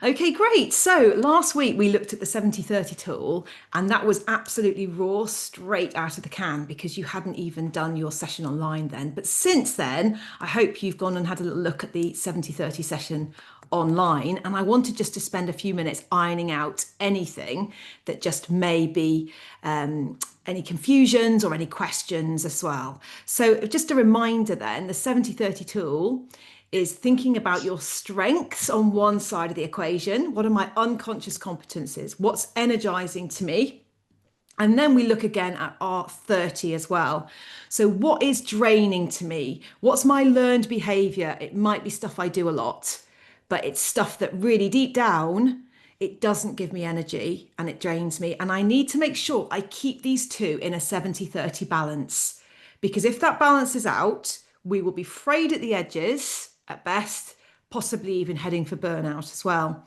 Okay, great. So last week we looked at the 70/30 tool, and that was absolutely raw, straight out of the can because you hadn't even done your session online then. But since then, I hope you've gone and had a little look at the 70/30 session online. And I wanted just to spend a few minutes ironing out anything that just may be any confusions or any questions as well. So just a reminder then, the 70/30 tool is thinking about your strengths on one side of the equation. What are my unconscious competencies? What's energizing to me? And then we look again at our 30 as well. So, what is draining to me? What's my learned behavior? It might be stuff I do a lot, but it's stuff that really deep down, it doesn't give me energy and it drains me. And I need to make sure I keep these two in a 70/30 balance. Because if that balance is out, we will be frayed at the edges at best, possibly even heading for burnout as well.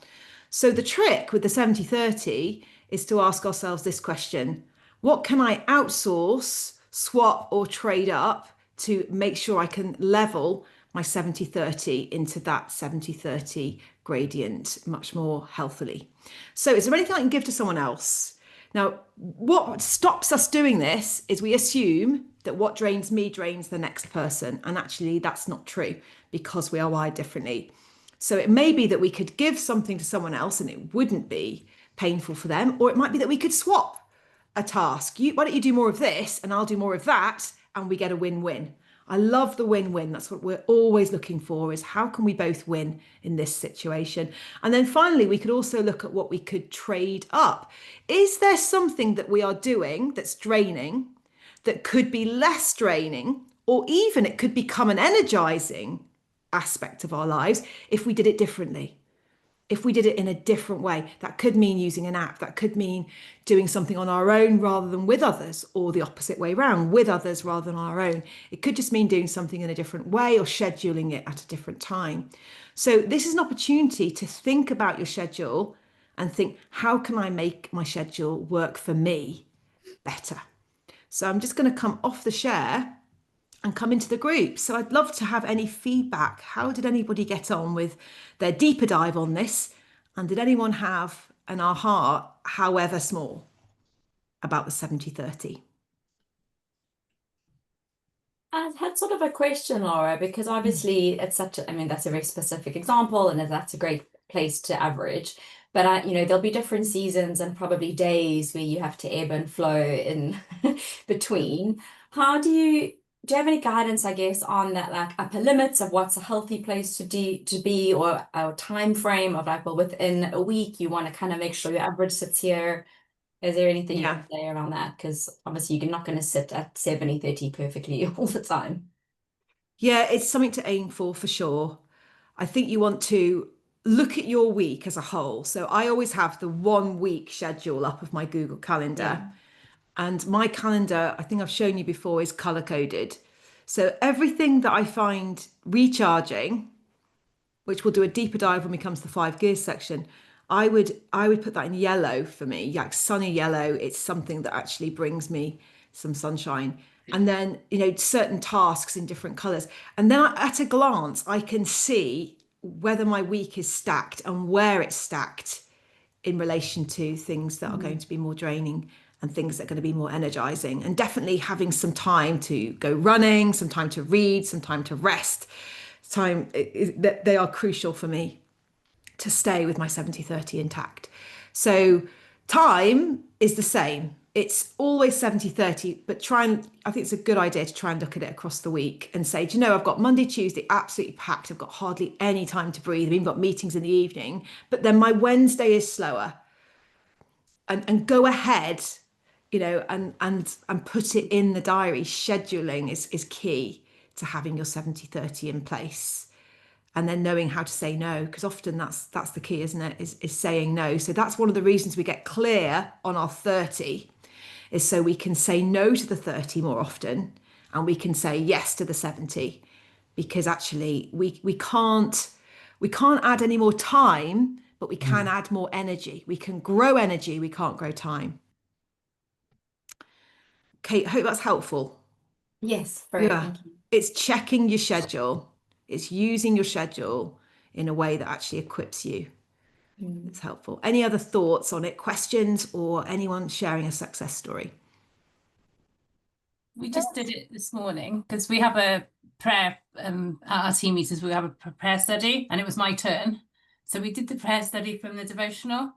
So the trick with the 70/30 is to ask ourselves this question: what can I outsource, swap, or trade up to make sure I can level my 70/30 into that 70/30 gradient much more healthily? So, is there anything I can give to someone else? Now, what stops us doing this is we assume that what drains me drains the next person. And actually, that's not true because we are wired differently. So it may be that we could give something to someone else and it wouldn't be painful for them, or it might be that we could swap a task. Why don't you do more of this and I'll do more of that, and we get a win-win. I love the win-win. That's what we're always looking for, is how can we both win in this situation? And then finally, we could also look at what we could trade up. Is there something that we are doing that's draining that could be less draining, or even it could become an energizing aspect of our lives if we did it differently? If we did it in a different way, that could mean using an app, that could mean doing something on our own rather than with others, or the opposite way around, with others rather than our own. It could just mean doing something in a different way or scheduling it at a different time. So, this is an opportunity to think about your schedule and think, how can I make my schedule work for me better? So, I'm just going to come off the share and come into the group. So I'd love to have any feedback. How did anybody get on with their deeper dive on this? And did anyone have an aha, however small, about the 70/30? I had sort of a question, Laura, because obviously it's such a, I mean, that's a very specific example and that's a great place to average. But there'll be different seasons and probably days where you have to ebb and flow in between. How do you have any guidance, I guess, on that, like upper limits of what's a healthy place to be, or a time frame of like, well, within a week you want to kind of make sure your average sits here. Is there anything you Yeah. can say around that? Because obviously you're not going to sit at 70/30 perfectly all the time. Yeah, it's something to aim for sure. I think you want to look at your week as a whole. So I always have the 1 week schedule up of my Google Calendar. Yeah. And my calendar, I think I've shown you before, is color coded. So everything that I find recharging, which we'll do a deeper dive when we come to the 5 gears section, I would put that in yellow for me, like sunny yellow. It's something that actually brings me some sunshine. And then, certain tasks in different colors. And then at a glance, I can see whether my week is stacked and where it's stacked in relation to things that are going Mhm. to be more draining and things that are going to be more energizing. And definitely having some time to go running, some time to read, some time to rest, that they are crucial for me to stay with my 70/30 intact. So time is the same. It's always 70/30, but I think it's a good idea to try and look at it across the week and say, do you know, I've got Monday, Tuesday absolutely packed. I've got hardly any time to breathe. I've even got meetings in the evening, but then my Wednesday is slower, and go ahead, and put it in the diary. Scheduling is key to having your 70/30 in place, and then knowing how to say no, because often that's the key, isn't it? Is saying no. So that's one of the reasons we get clear on our 30, is so we can say no to the 30 more often, and we can say yes to the 70, because actually we can't add any more time, but we can add more energy. We can grow energy, we can't grow time. Kate, hope that's helpful. Yes, very, Yeah. thank you. It's checking your schedule. It's using your schedule in a way that actually equips you. It's helpful. Any other thoughts on it, questions, or anyone sharing a success story? We just did it this morning because we have a prayer at our team meetings. We have a prayer study, and it was my turn. So we did the prayer study from the devotional,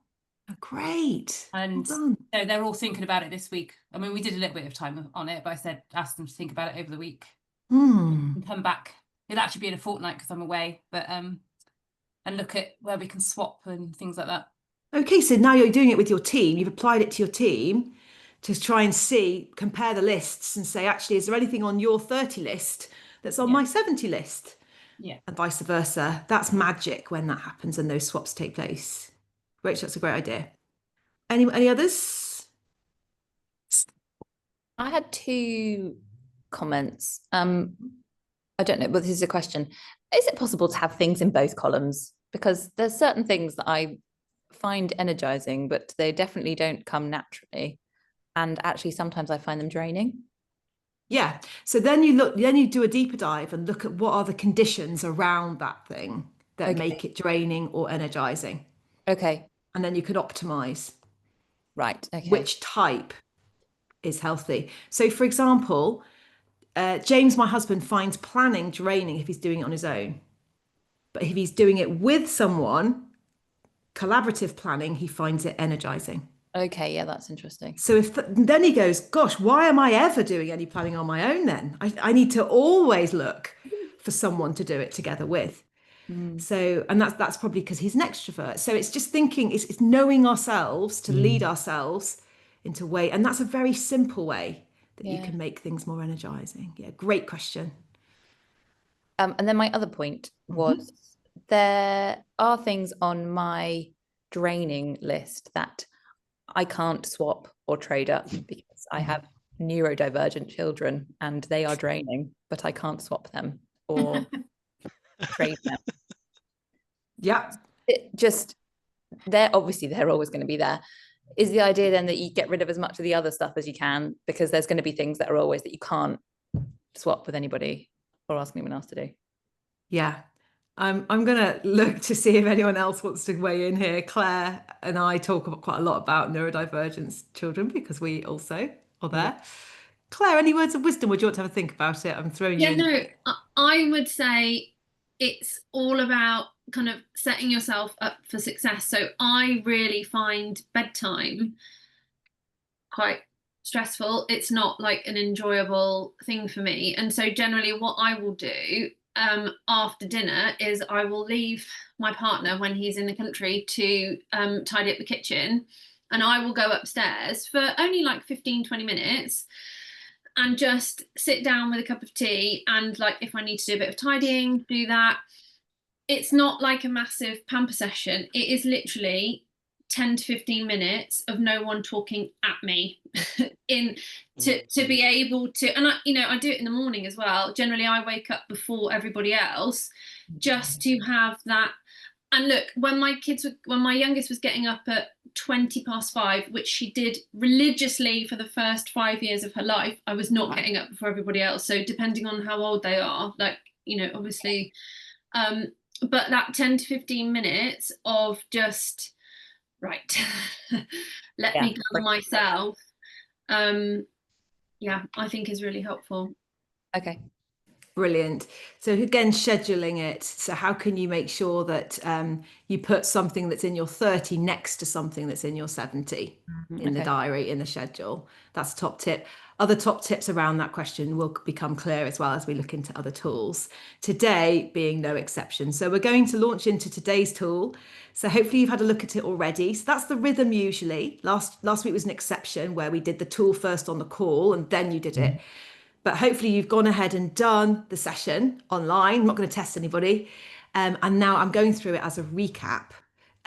Oh, great. Well and done. so they're all thinking about it this week. I mean, we did a little bit of time on it, but I said ask them to think about it over the week and come back. It'll actually be in a fortnight because I'm away, but and look at where we can swap and things like that. Okay, so now you're doing it with your team. You've applied it to your team to try and see, compare the lists and say, actually, is there anything on your 30 list that's on Yeah. my 70 list? Yeah. And vice versa. That's magic when that happens and those swaps take place. Rach, that's a great idea. Any others? I had two comments. I don't know, but this is a question. Is it possible to have things in both columns? Because there's certain things that I find energizing, but they definitely don't come naturally. And actually, sometimes I find them draining. Yeah. So then you do a deeper dive and look at what are the conditions around that thing that Okay. make it draining or energizing. Okay. And then you can optimize Right. Okay. which type is healthy. So, for example, James, my husband, finds planning draining if he's doing it on his own. But if he's doing it with someone, collaborative planning, he finds it energizing. Okay. Yeah, that's interesting. So then he goes, gosh, why am I ever doing any planning on my own then? I need to always look for someone to do it together with. So, and that's probably because he's an extrovert. So it's just thinking, it's knowing ourselves to lead ourselves into way. And that's a very simple way that you can make things more energizing. Yeah, great question. And then my other point was there are things on my draining list that I can't swap or trade up because I have neurodivergent children and they are draining, but I can't swap them or trade them. Yeah. They're always going to be there. Is the idea then that you get rid of as much of the other stuff as you can, because there's going to be things that are always that you can't swap with anybody or ask anyone else to do? Yeah. I'm going to look to see if anyone else wants to weigh in here. Claire and I talk quite a lot about neurodivergence children because we also are there. Claire, any words of wisdom? Would you want to have a think about it? I'm throwing you in. No, I would say it's all about kind of setting yourself up for success. So I really find bedtime quite stressful. It's not like an enjoyable thing for me. And so generally what I will do after dinner is I will leave my partner when he's in the country to tidy up the kitchen, and I will go upstairs for only like 15-20 minutes and just sit down with a cup of tea, and like if I need to do a bit of tidying, do that. It's not like a massive pamper session. It is literally 10 to 15 minutes of no one talking at me to be able to, and I do it in the morning as well. Generally I wake up before everybody else just to have that. And look, when my youngest was getting up at 5:20, which she did religiously for the first 5 years of her life, I was not getting up before everybody else. So depending on how old they are, like, obviously, but that 10 to 15 minutes of just, right, let me gather myself, I think is really helpful. Okay. Brilliant. So again, scheduling it. So how can you make sure that you put something that's in your 30 next to something that's in your 70 in the diary, in the schedule? That's a top tip. Other top tips around that question will become clear as well as we look into other tools. Today being no exception. So we're going to launch into today's tool. So hopefully you've had a look at it already. So that's the rhythm usually. Last week was an exception where we did the tool first on the call and then you did it. But hopefully you've gone ahead and done the session online. I'm not going to test anybody. And now I'm going through it as a recap,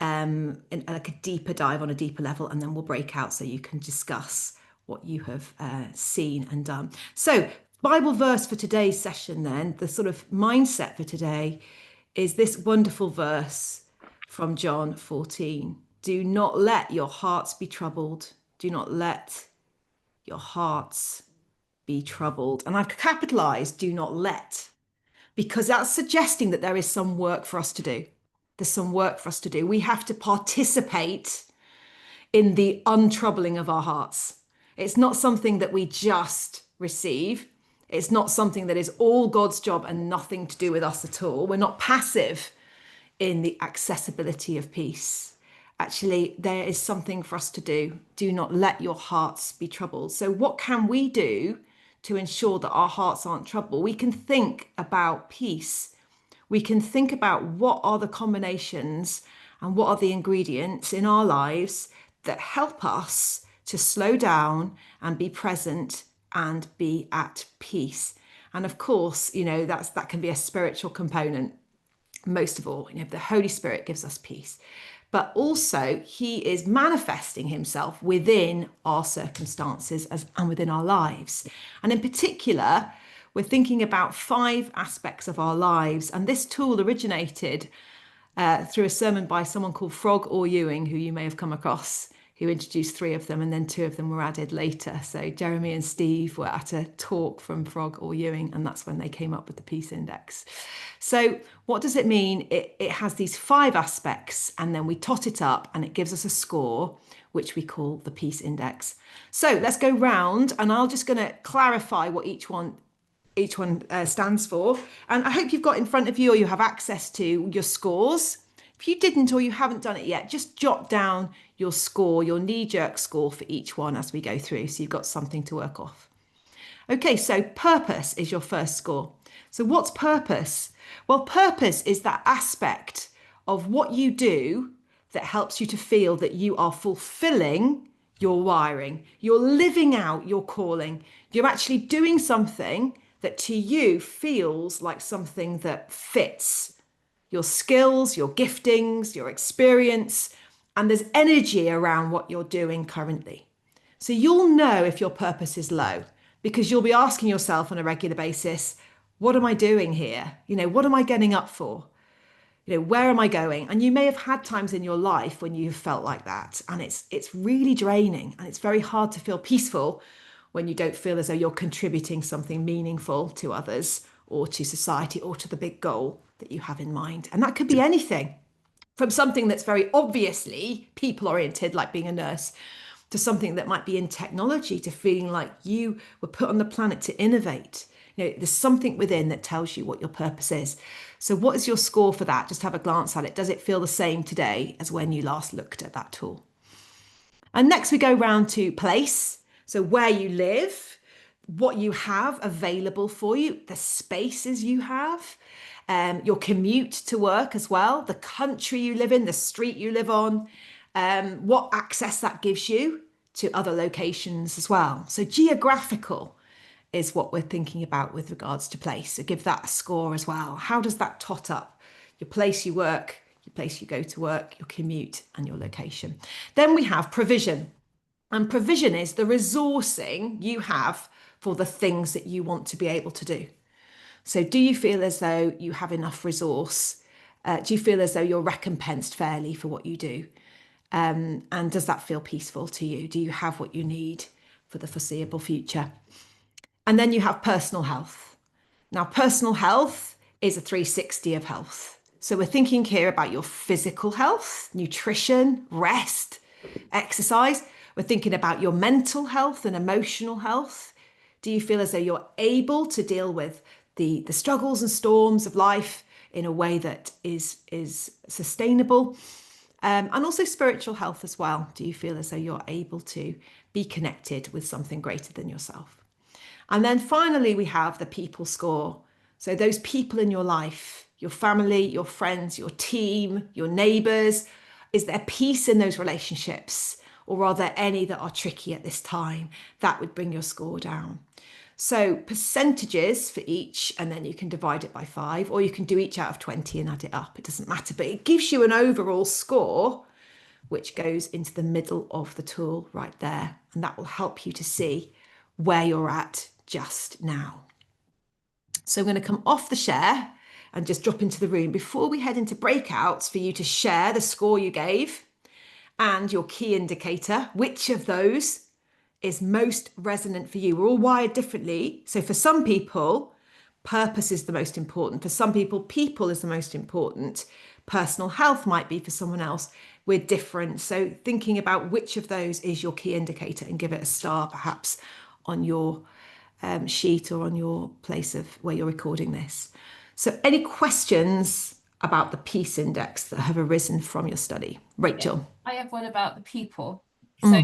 in like a deeper dive on a deeper level, and then we'll break out so you can discuss what you have seen and done. So Bible verse for today's session then, the sort of mindset for today is this wonderful verse from John 14. Do not let your hearts be troubled. Do not let your hearts be troubled. And I've capitalized do not let, because that's suggesting that there is some work for us to do. there's some work for us to do. We have to participate in the untroubling of our hearts. It's not something that we just receive. It's not something that is all God's job and nothing to do with us at all. We're not passive in the accessibility of peace. Actually, there is something for us to do. Do not let your hearts be troubled. So what can we do to ensure that our hearts aren't troubled? We can think about peace. We can think about what are the combinations and what are the ingredients in our lives that help us to slow down and be present and be at peace. And of course, that can be a spiritual component. Most of all, the Holy Spirit gives us peace, but also he is manifesting himself within our circumstances and within our lives. And in particular, we're thinking about 5 aspects of our lives. And this tool originated through a sermon by someone called Frog or Ewing, who you may have come across, who introduced 3 of them, and then 2 of them were added later. So Jeremy and Steve were at a talk from Frog or Ewing, and that's when they came up with the Peace Index. So what does it mean? It has these 5 aspects, and then we tot it up and it gives us a score, which we call the Peace Index. So let's go round, and I'm just going to clarify what each one stands for. And I hope you've got in front of you, or you have access to, your scores. If you didn't, or you haven't done it yet, just jot down your score, your knee-jerk score for each one as we go through, so you've got something to work off. Okay, so purpose is your first score. So what's purpose? Well, purpose is that aspect of what you do that helps you to feel that you are fulfilling your wiring. You're living out your calling. You're actually doing something that to you feels like something that fits your skills, your giftings, your experience, and there's energy around what you're doing currently. So you'll know if your purpose is low, because you'll be asking yourself on a regular basis, what am I doing here? What am I getting up for? Where am I going? And you may have had times in your life when you've felt like that, and it's really draining, and it's very hard to feel peaceful when you don't feel as though you're contributing something meaningful to others or to society or to the big goal that you have in mind. And that could be anything from something that's very obviously people oriented, like being a nurse, to something that might be in technology, to feeling like you were put on the planet to innovate. There's something within that tells you what your purpose is. So what is your score for that? Just have a glance at it. Does it feel the same today as when you last looked at that tool? And next we go round to place. So where you live, what you have available for you, the spaces you have, your commute to work as well, the country you live in, the street you live on, what access that gives you to other locations as well. So geographical is what we're thinking about with regards to place. So give that a score as well. How does that tot up? Your place you work, your place you go to work, your commute, and your location. Then we have provision. And provision is the resourcing you have for the things that you want to be able to do. So do you feel as though you have enough resource? Do you feel as though you're recompensed fairly for what you do? And does that feel peaceful to you? Do you have what you need for the foreseeable future? And then you have personal health. Now, personal health is a 360 of health. So we're thinking here about your physical health, nutrition, rest, exercise. We're thinking about your mental health and emotional health. Do you feel as though you're able to deal with the struggles and storms of life in a way that is sustainable? And also spiritual health as well. Do you feel as though you're able to be connected with something greater than yourself? And then finally, we have the people score. So those people in your life, your family, your friends, your team, your neighbours, is there peace in those relationships? Or are there any that are tricky at this time? That would bring your score down. So percentages for each, and then you can divide it by 5, or you can do each out of 20 and add it up. It doesn't matter, but it gives you an overall score, which goes into the middle of the tool right there. And that will help you to see where you're at just now. So I'm going to come off the share and just drop into the room before we head into breakouts for you to share the score you gave and your key indicator, which of those is most resonant for you. We're all wired differently. So for some people, purpose is the most important. For some people, people is the most important. personal health might be for someone else. We're different. So thinking about which of those is your key indicator, and give it a star perhaps on your sheet or on your place of where you're recording this. So any questions about the Peace Index that have arisen from your study? Rachel? I have one about the people. So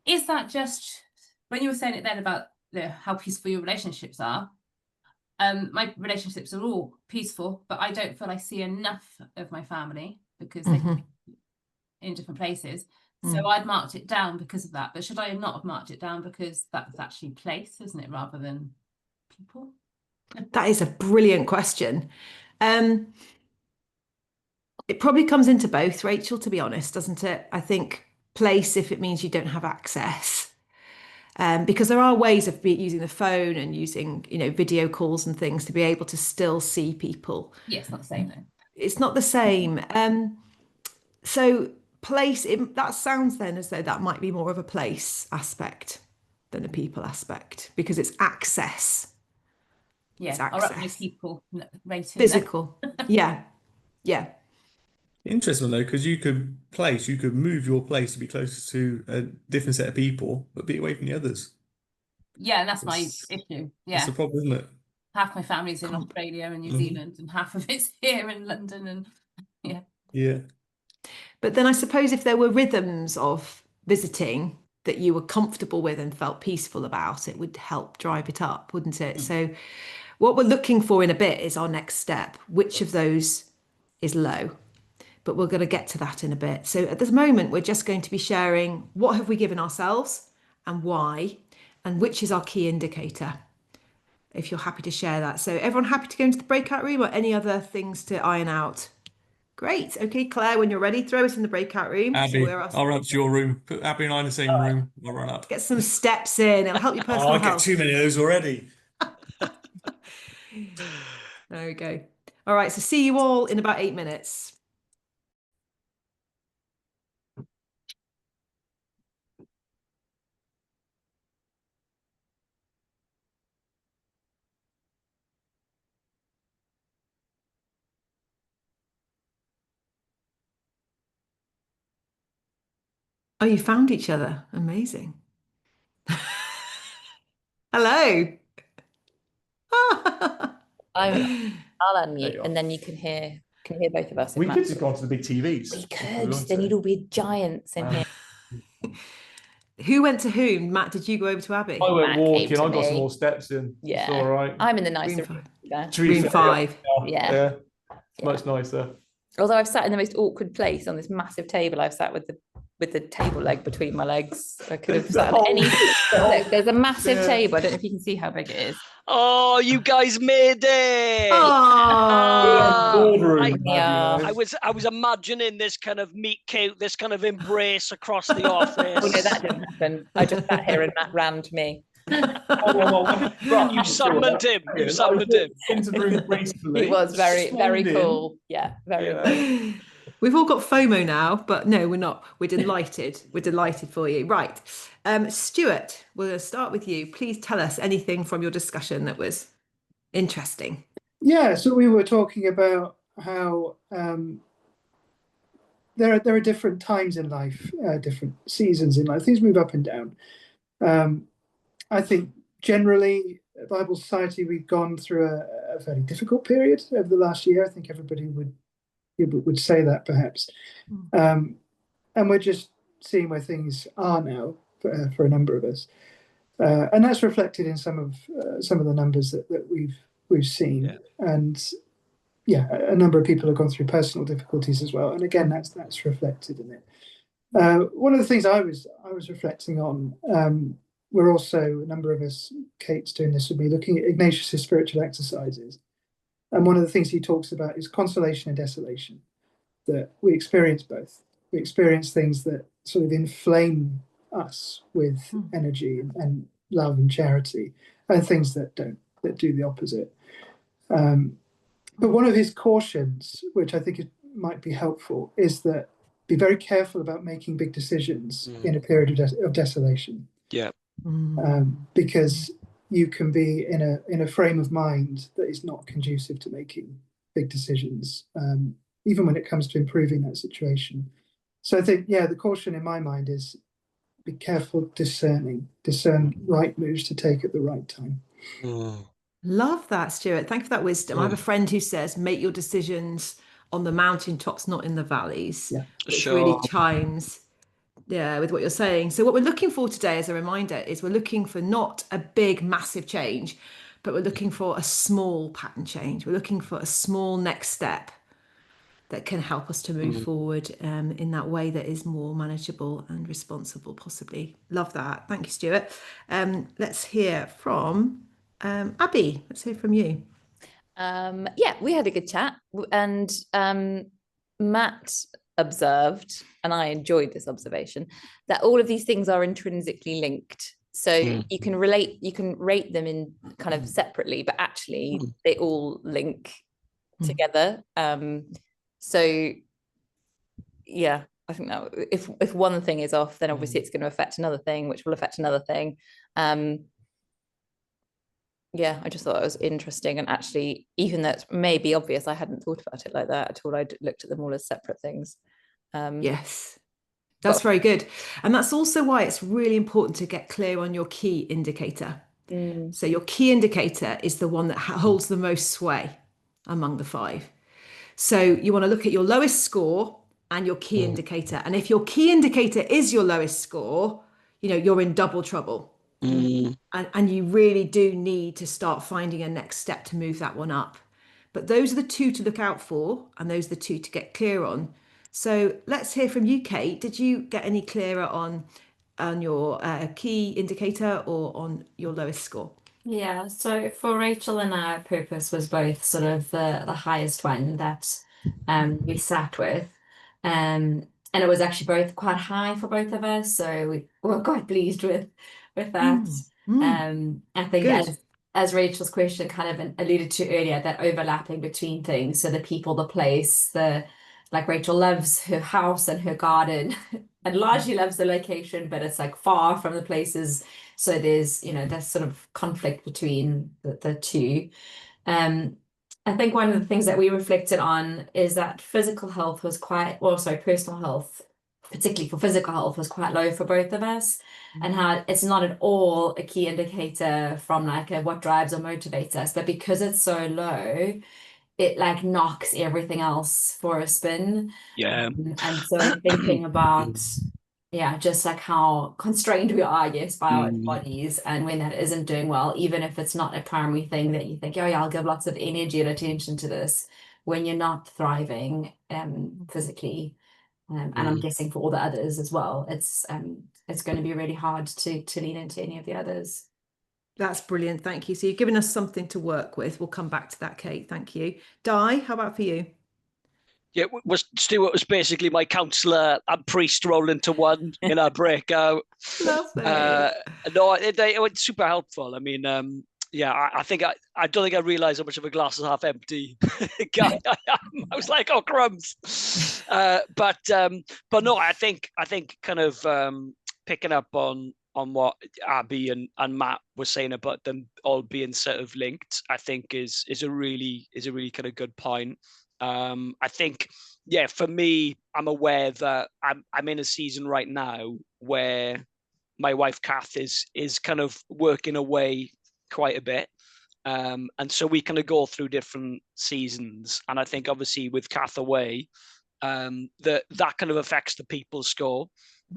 is that just, when you were saying it then about how peaceful your relationships are, my relationships are all peaceful, but I don't feel I see enough of my family because they're in different places. So I'd marked it down because of that. But should I not have marked it down because that's actually place, isn't it, rather than people? That is a brilliant question. It probably comes into both, Rachel, to be honest, doesn't it? I think place, if it means you don't have access, because there are ways of using the phone and using, video calls and things to be able to still see people. Yeah, it's not the same though. It's not the same. So place, that sounds then as though that might be more of a place aspect than a people aspect, because it's access. Yeah, It's I'll up my access. people rating. Physical. Yeah. Interesting though, because you could move your place to be closer to a different set of people, but be away from the others. Yeah, and that's my It's- issue. That's Yeah, the problem, isn't it? half my family's in Australia and New Zealand, and half of it's here in London, and Yeah. But then I suppose if there were rhythms of visiting that you were comfortable with and felt peaceful about, it would help drive it up, wouldn't it? So what we're looking for in a bit is our next step. Which of those is low? But we're going to get to that in a bit. So at this moment, we're just going to be sharing what have we given ourselves and why, and which is our key indicator, if you're happy to share that. So everyone happy to go into the breakout room, or any other things to iron out? Great. Okay, Claire, when you're ready, throw us in the breakout room. Abby, I'll run up to your room. Put Abby and I in the same room. I'll run up. Get some steps in. It'll help your Oh, personal I get health. too many of those already. There we go. All right, so see you all in about 8 minutes. Oh, you found each other. Amazing. Hello. I'll There unmute, you and are. then you can hear both of us. if We Matt- could just go onto the big TVs. We if could. wanted Then to. you'd all be giants in here. Who went to whom? Matt, did you go over to Abby? I went Matt came walking. to I got some me. more steps in. Yeah. It's all right. I'm in the nicer Room room. there. To be Room fair, 5. Yeah. It's much nicer. Although I've sat in the most awkward place on this massive table, I've sat with the table leg between my legs. I could have sat on any. Look, there's a massive table. I don't know if you can see how big it is. Oh, you guys made it! Oh, Boardroom, Yeah. Abby, I was imagining this kind of meet cute, this kind of embrace across the office. Oh no, that didn't happen. I just sat here and Matt rammed me. You summoned him. You summoned him. Into the room gracefully. He was very, very swaned in. cool. Yeah, very cool. We've all got FOMO now, but no, we're not. We're delighted. We're delighted for you. Right. Stuart, we'll start with you. Please tell us anything from your discussion that was interesting. Yeah, so we were talking about how there are different times in life, different seasons in life. Things move up and down. I think generally, at Bible Society, we've gone through a fairly difficult period over the last year. I think everybody would say that, perhaps. And we're just seeing where things are now for a number of us, and that's reflected in some of the numbers that we've seen. Yeah. And yeah, a number of people have gone through personal difficulties as well, and again, that's reflected in it. One of the things I was reflecting on. We're also, a number of us, Kate's doing this with me, looking at Ignatius's spiritual exercises. And one of the things he talks about is consolation and desolation, that we experience both. We experience things that sort of inflame us with energy and love and charity, and things that don't, that do the opposite. But one of his cautions, which I think might be helpful, is that be very careful about making big decisions in a period of desolation. Yeah. Because you can be in a frame of mind that is not conducive to making big decisions, even when it comes to improving that situation. So I think, yeah, the caution in my mind is be careful discern right moves to take at the right time. Love that, Stuart. Thank you for that wisdom. I have a friend who says, make your decisions on the mountaintops, not in the valleys. Yeah, which really chimes, with what you're saying. So what we're looking for today, as a reminder, is we're looking for not a big, massive change, but we're looking for a small pattern change. We're looking for a small next step that can help us to move forward in that way that is more manageable and responsible, possibly. Love that. Thank you, Stuart. Let's hear from Abby. Let's hear from you. Yeah, we had a good chat, and Matt observed, and I enjoyed this observation, that all of these things are intrinsically linked. So you can rate them in kind of separately, but actually they all link together. So yeah, I think that if one thing is off, then obviously it's going to affect another thing, which will affect another thing. Yeah, I just thought it was interesting, and actually, even though it may be obvious, I hadn't thought about it like that at all. I looked at them all as separate things. Yes, that's very good. And that's also why it's really important to get clear on your key indicator. So your key indicator is the one that holds the most sway among the 5. So you want to look at your lowest score and your key indicator. And if your key indicator is your lowest score, you're in double trouble. And you really do need to start finding a next step to move that one up. But those are the 2 to look out for, and those are the 2 to get clear on. So let's hear from you, Kate. Did you get any clearer on your key indicator or on your lowest score? Yeah, so for Rachel and I, our purpose was both sort of the highest one that we sat with. And it was actually both quite high for both of us. So we were quite pleased with that. I think as Rachel's question kind of alluded to earlier, that overlapping between things. So the people, the place, like Rachel loves her house and her garden and largely loves the location, but it's like far from the places. So there's, there's sort of conflict between the 2. I think one of the things that we reflected on is that physical health was personal health, particularly for physical health, was quite low for both of us, and how it's not at all a key indicator from like what drives or motivates us, but because it's so low, it like knocks everything else for a spin. And so I'm thinking about just like how constrained we are, yes, by our bodies, and when that isn't doing well, even if it's not a primary thing that you think, I'll give lots of energy and attention to this, when you're not thriving physically, and I'm guessing for all the others as well, it's going to be really hard to lean into any of the others. That's brilliant. Thank you. So you've given us something to work with. We'll come back to that, Kate. Thank you. Di, how about for you? Yeah, Stuart was basically my counsellor and priest rolled into one in our breakout. Lovely. No, it was super helpful. I mean, I think I don't think I realised how much of a glass is half empty guy I am. I was like, oh crumbs. But no, I think kind of picking up on what Abby and Matt were saying about them all being sort of linked, I think is a really kind of good point. I think, for me, I'm aware that I'm in a season right now where my wife Kath is kind of working away quite a bit, and so we kind of go through different seasons. And I think obviously with Kath away, that kind of affects the people's score,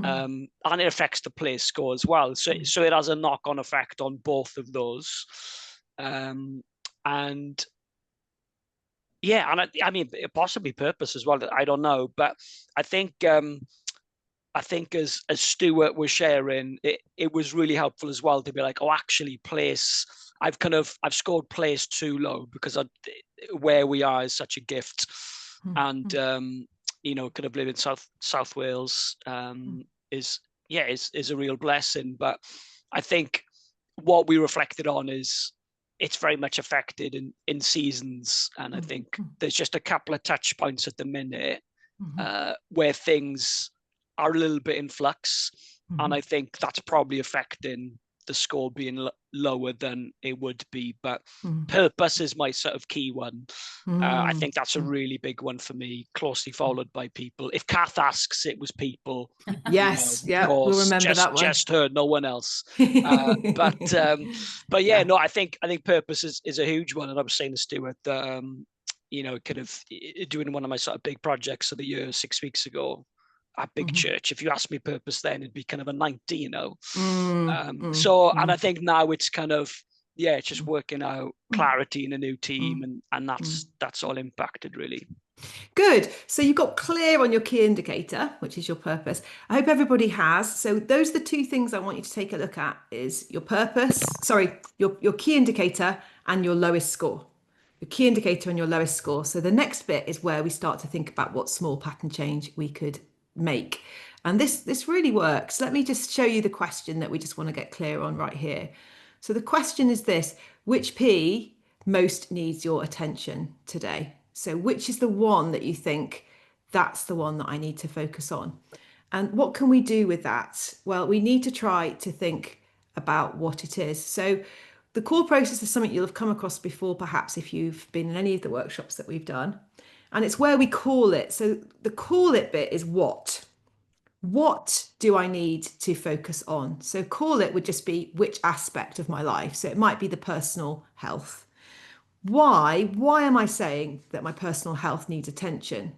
and it affects the place score as well. So it has a knock-on effect on both of those, and. Yeah, and I mean, possibly purpose as well. I don't know, but I think as Stuart was sharing, it was really helpful as well to be like, actually, place. I've scored place too low because where we are is such a gift, and kind of live in South Wales is a real blessing. But I think what we reflected on is. It's very much affected in seasons, and I think there's just a couple of touch points at the minute where things are a little bit in flux, and I think that's probably affecting the score being lower than it would be. But Mm. purpose is my sort of key one. I Mm. think that's a really big one for me, closely followed by people. If Kath asks, it was people. Yes, yeah, Of we'll course, remember that one. just her, no one else. But yeah, no, I think purpose is a huge one. And I was saying to Stuart, kind of doing one of my sort of big projects of the year 6 weeks ago at Big Church. If you asked me purpose then, it'd be kind of a 90, So, and I think now it's kind of, it's just working out clarity in a new team, and that's all impacted really. Good. So you got clear on your key indicator, which is your purpose. I hope everybody has. So those are the two things I want you to take a look at: is your purpose, your key indicator and your lowest score. Your key indicator and your lowest score. So the next bit is where we start to think about what small pattern change we could make. And this really works. Let me just show you the question that we just want to get clear on right here. So the question is this: which P most needs your attention today? So which is the one that you think, that's the one that I need to focus on? And what can we do with that? Well, we need to try to think about what it is. So the core process is something you'll have come across before, perhaps if you've been in any of the workshops that we've done. And it's where we call it. So the call it bit is what. What do I need to focus on? So call it would just be which aspect of my life. So it might be the personal health. Why am I saying that my personal health needs attention?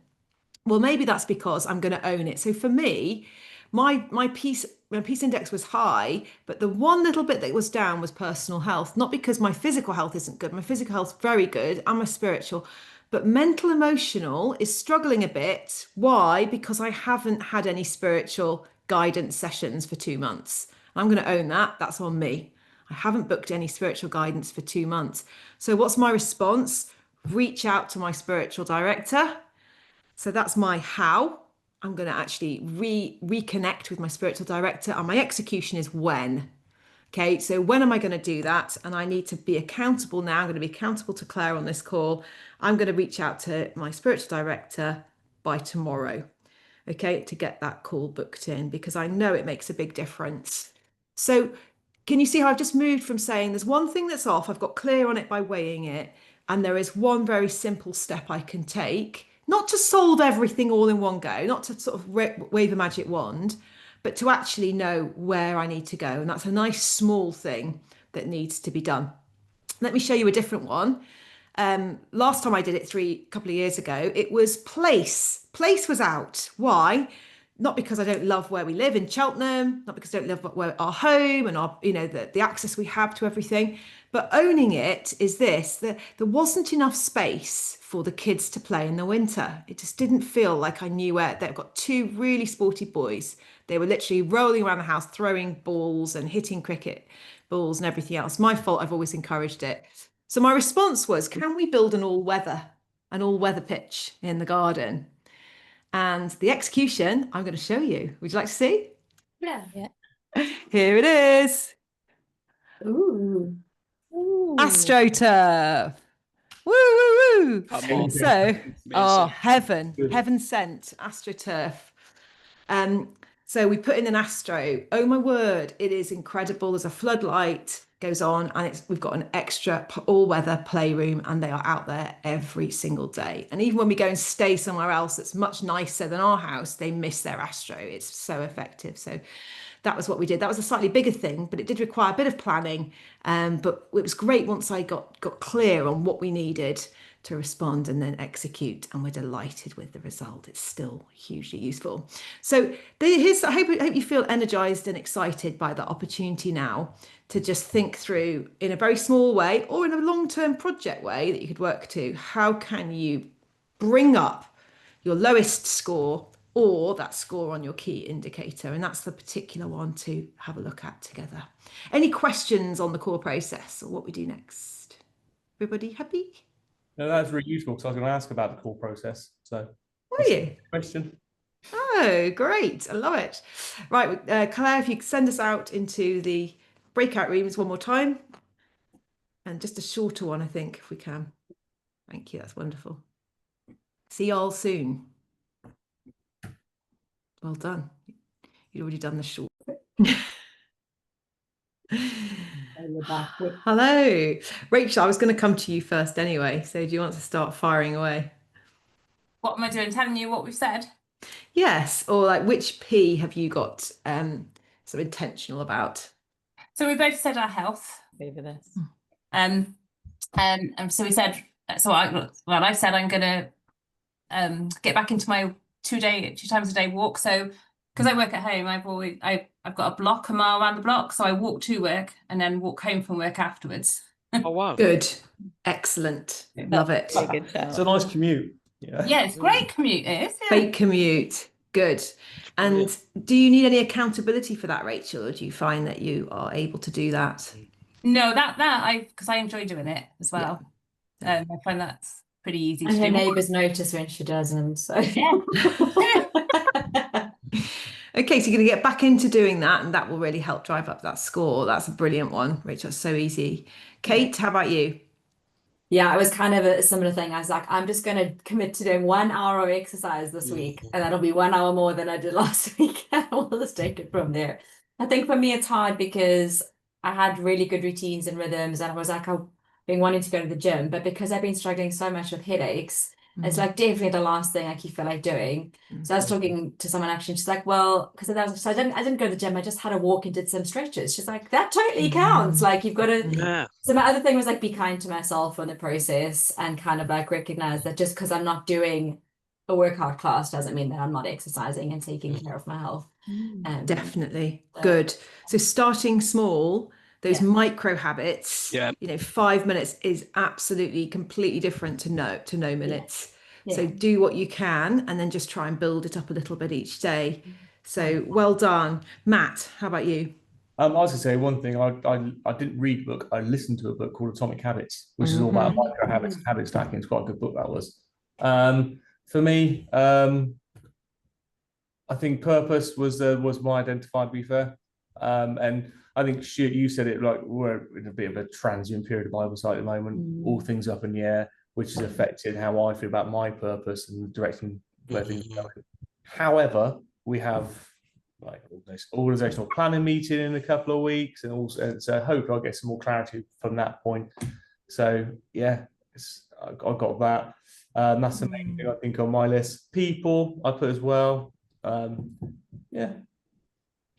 Well, maybe that's because I'm going to own it. So for me, my peace index was high, but the one little bit that was down was personal health. Not because my physical health isn't good. My physical health's very good, and my spiritual. But mental emotional is struggling a bit. Why? Because I haven't had any spiritual guidance sessions for 2 months. I'm going to own that. That's on me. I haven't booked any spiritual guidance for 2 months. So what's my response? Reach out to my spiritual director. So that's my how. I'm going to actually reconnect with my spiritual director, and my execution is when. Okay, so when am I going to do that? And I need to be accountable now. I'm going to be accountable to Claire on this call. I'm going to reach out to my spiritual director by tomorrow, okay, to get that call booked in, because I know it makes a big difference. So can you see how I've just moved from saying there's one thing that's off, I've got clear on it by weighing it, and there is one very simple step I can take, not to solve everything all in one go, not to sort of wave a magic wand, but to actually know where I need to go. And that's a nice small thing that needs to be done. Let me show you a different one. Last time I did it a couple of years ago, it was place. Place was out. Why? Not because I don't love where we live in Cheltenham, not because I don't love our home and our, the access we have to everything, but owning it is this, that there wasn't enough space for the kids to play in the winter. It just didn't feel like I knew where. They've got 2 really sporty boys. They were literally rolling around the house, throwing balls and hitting cricket balls and everything else. My fault, I've always encouraged it. So my response was, can we build an all-weather pitch in the garden? And the execution, I'm going to show you. Would you like to see? Yeah. Here it is. Ooh. AstroTurf. Woo, woo, woo. Come on. So, Amazing. heaven sent AstroTurf. So we put in an Astro. Oh my word, it is incredible. There's a floodlight goes on, and we've got an extra all-weather playroom, and they are out there every single day. And even when we go and stay somewhere else that's much nicer than our house, they miss their Astro. It's so effective. So that was what we did. That was a slightly bigger thing, but it did require a bit of planning. But it was great once I got clear on what we needed to respond and then execute, and we're delighted with the result. It's still hugely useful. So I hope you feel energized and excited by the opportunity now to just think through, in a very small way or in a long-term project way that you could work to, how can you bring up your lowest score or that score on your key indicator? And that's the particular one to have a look at together. Any questions on the core process or what we do next? Everybody happy? No, that's really useful, because I was going to ask about the core process. So, are you? Question. Oh, great. I love it. Right, Claire, if you could send us out into the breakout rooms one more time. And just a shorter one, I think, if we can. Thank you. That's wonderful. See you all soon. Well done. You'd already done the short. with that. Hello, Rachel. I was going to come to you first anyway. So do you want to start firing away? What am I doing? Telling you what we've said? Yes, or like which P have you got so intentional about? So we both said our health. Over this. And so we said, I said I'm gonna get back into my 2 times a day walk. So because I work at home, I've got a block, a mile around the block. So I walk to work and then walk home from work afterwards. Oh wow. Good, excellent, love it. Quite a good shout. It's a nice commute. Yeah. Yeah, it's great commute. It is. Yeah. Fake commute, good. And do you need any accountability for that, Rachel, or do you find that you are able to do that? No, because I enjoy doing it as well. I find that's pretty easy And to her do. neighbours notice when she doesn't. So Okay, so you're going to get back into doing that, and that will really help drive up that score. That's a brilliant one, Rachel. It's so easy. Kate, how about you? yeah, it was kind of a similar thing. I was like, I'm just going to commit to doing 1 hour of exercise this week, and that'll be 1 hour more than I did last week. And we'll just take it from there. I think for me, it's hard because I had really good routines and rhythms, and I was like, I've been wanting to go to the gym, but because I've been struggling so much with headaches, it's like definitely the last thing I keep feel like doing. So I was talking to someone actually, and she's like, well, because I didn't go to the gym, I just had a walk and did some stretches. She's like, that totally counts. Like you've got to. Yeah. So my other thing was like be kind to myself in the process and kind of like recognize that just because I'm not doing a workout class doesn't mean that I'm not exercising and taking care of my health. Definitely. Good. So starting small, those micro habits, 5 minutes is absolutely completely different to no minutes. So do what you can and then just try and build it up a little bit each day. So well done. Matt, how about you? I was going to say one thing. I didn't read a book. I listened to a book called Atomic Habits, which is all about micro habits and habit stacking. It's quite a good book, that was. For me, I think purpose was my identifier, to be fair. And I think you said it, like we're in a bit of a transient period of Bible site at the moment. All things up in the air, which has affected how I feel about my purpose and the direction where things are going. However, we have like organizational planning meeting in a couple of weeks, and so I hope I'll get some more clarity from that point. So yeah, I got that. That's the main thing I think on my list. People I put as well.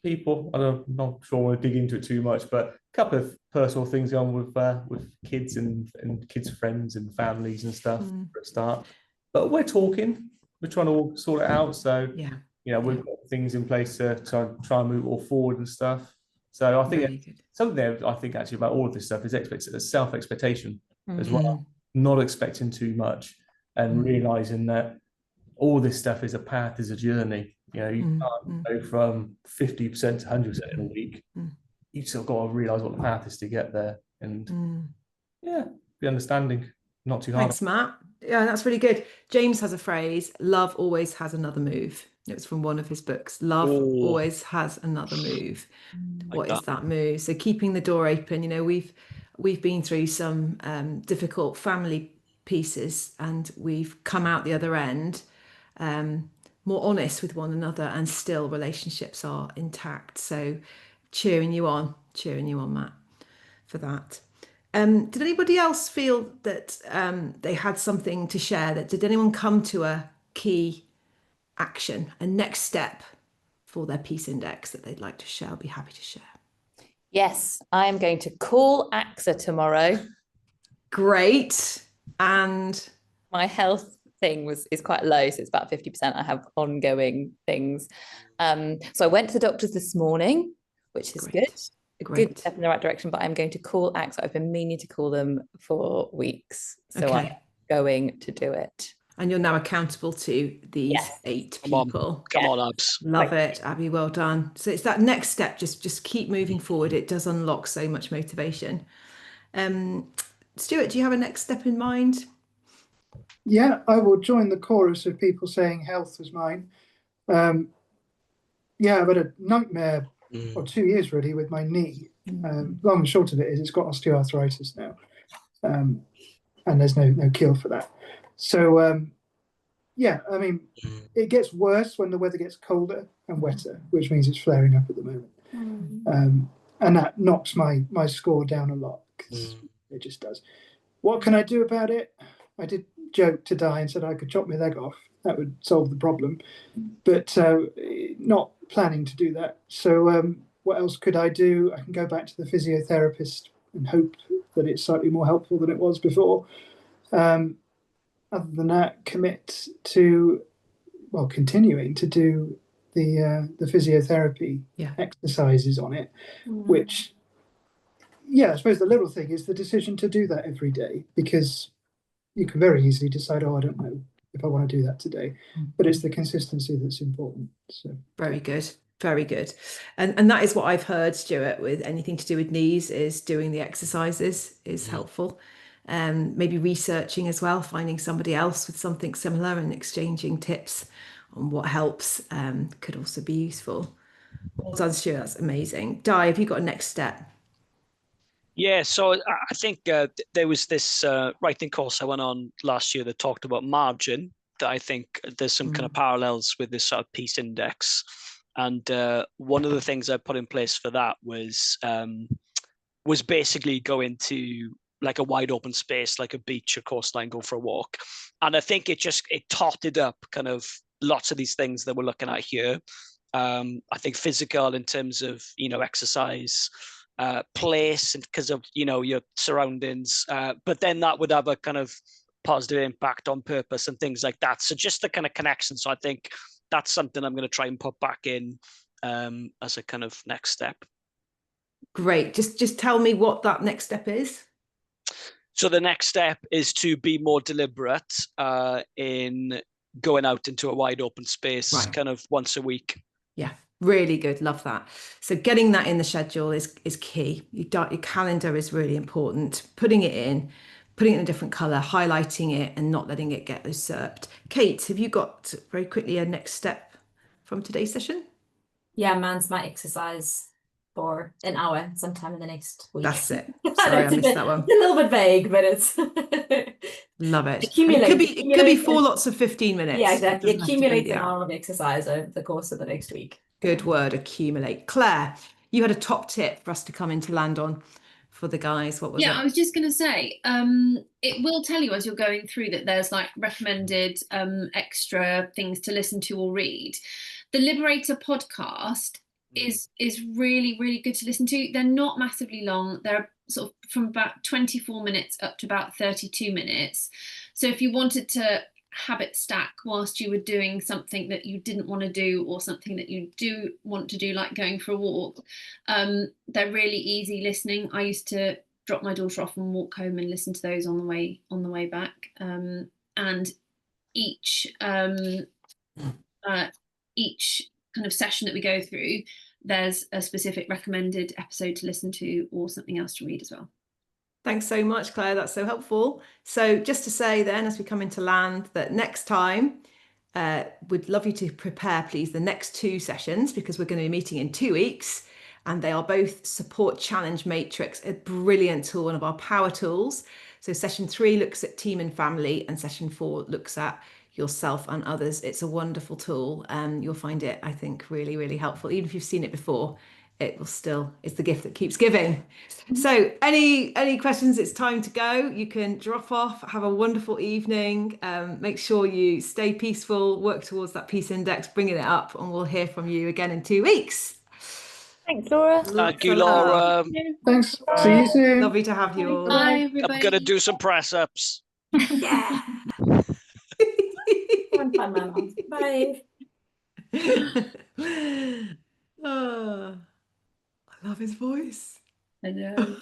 People. I'm not sure I want to dig into it too much, but a couple of personal things on with kids and kids' friends and families and stuff for a start. But we're talking. We're trying to sort it out. So we've got things in place to try and move it all forward and stuff. So I think something I think actually about all of this stuff is self-expectation as well. Not expecting too much and realizing that all this stuff is a path, is a journey. You can't go from 50% to 100% in a week. You've still got to realize what the path is to get there, and be understanding, not too hard. Thanks, Matt. Yeah, that's really good. James has a phrase: "Love always has another move." It's from one of his books. Love always has another move. What is that move? So keeping the door open. We've been through some difficult family pieces, and we've come out the other end more honest with one another, and still relationships are intact. So cheering you on, Matt, for that. Did anybody else feel that they had something to share? Did anyone come to a key action, a next step for their peace index that they'd like to share? I'll be happy to share. Yes, I am going to call AXA tomorrow. Great. And my health thing is quite low, so it's about 50%. I have ongoing things. So I went to the doctors this morning, which is good. Good step in the right direction, but I'm going to call AXA. I've been meaning to call them for weeks, so I'm going to do it. And you're now accountable to these 8 people. Come on, Abs. Love it, Abby. Well done. So it's that next step. Just keep moving forward. It does unlock so much motivation. Stuart, do you have a next step in mind? Yeah, I will join the chorus of people saying health was mine. I've had a nightmare for 2 years really with my knee. Long and short of it is it's got osteoarthritis now, and there's no cure for that. So I mean, it gets worse when the weather gets colder and wetter, which means it's flaring up at the moment. and that knocks my score down a lot, 'cause it just does. What can I do about it? I did joke to Di and said I could chop my leg off. That would solve the problem, but not planning to do that. So what else could I do? I can go back to the physiotherapist and hope that it's slightly more helpful than it was before. Other than that, commit to, well, continuing to do the physiotherapy exercises on it, which, yeah, I suppose the little thing is the decision to do that every day, because you can very easily decide, oh, I don't know if I want to do that today, but it's the consistency that's important. So very good. Very good. And that is what I've heard, Stuart, with anything to do with knees, is doing the exercises is helpful. Maybe researching as well, finding somebody else with something similar and exchanging tips on what helps could also be useful. Well done, Stuart. That's amazing. Di, have you got a next step? Yeah, so I think there was this writing course I went on last year that talked about margin, that I think there's some kind of parallels with this sort of peace index. And one of the things I put in place for that was basically go into like a wide open space, like a beach or coastline, go for a walk. And I think it totted up kind of lots of these things that we're looking at here. I think physical in terms of, exercise, place, and because of, your surroundings, but then that would have a kind of positive impact on purpose and things like that. So just the kind of connection. So I think that's something I'm going to try and put back in as a kind of next step. Great. Just tell me what that next step is. So the next step is to be more deliberate in going out into a wide open space, kind of once a week. Yeah, really good. Love that. So getting that in the schedule is key. Your calendar is really important. Putting it in a different color, highlighting it and not letting it get usurped. Kate, have you got very quickly a next step from today's session? Yeah, man's my exercise for an hour sometime in the next week. That's it. Sorry, I missed that one. It's a little bit vague, but it's love it. It could be 4 lots of 15 minutes. Yeah, exactly. Accumulates an hour of exercise over the course of the next week. Good word, accumulate. Claire, you had a top tip for us to come in to land on for the guys. What was it? I was just going to say, it will tell you as you're going through that there's like recommended extra things to listen to or read. The Liberator podcast is really, really good to listen to. They're not massively long. They're sort of from about 24 minutes up to about 32 minutes. So if you wanted to habit stack whilst you were doing something that you didn't want to do, or something that you do want to do, like going for a walk, they're really easy listening. I used to drop my daughter off and walk home and listen to those on the way back. And each kind of session that we go through, there's a specific recommended episode to listen to or something else to read as well. Thanks so much, Claire. That's so helpful. So just to say then, as we come into land, that next time, we'd love you to prepare, please, the next 2 sessions, because we're going to be meeting in 2 weeks, and they are both Support Challenge Matrix, a brilliant tool, one of our power tools. So session 3 looks at team and family, and session 4 looks at yourself and others. It's a wonderful tool, and you'll find it, I think, really, really helpful. Even if you've seen it before, it will still, it's the gift that keeps giving. So any questions? It's time to go. You can drop off, have a wonderful evening. Make sure you stay peaceful, work towards that peace index, bringing it up, and we'll hear from you again in 2 weeks. Thanks, Laura. Thank you, Laura. Thanks. See you soon. Lovely to have you all. Bye, everybody. I'm going to do some press ups. Yeah. Bye. Oh, I love his voice. I know.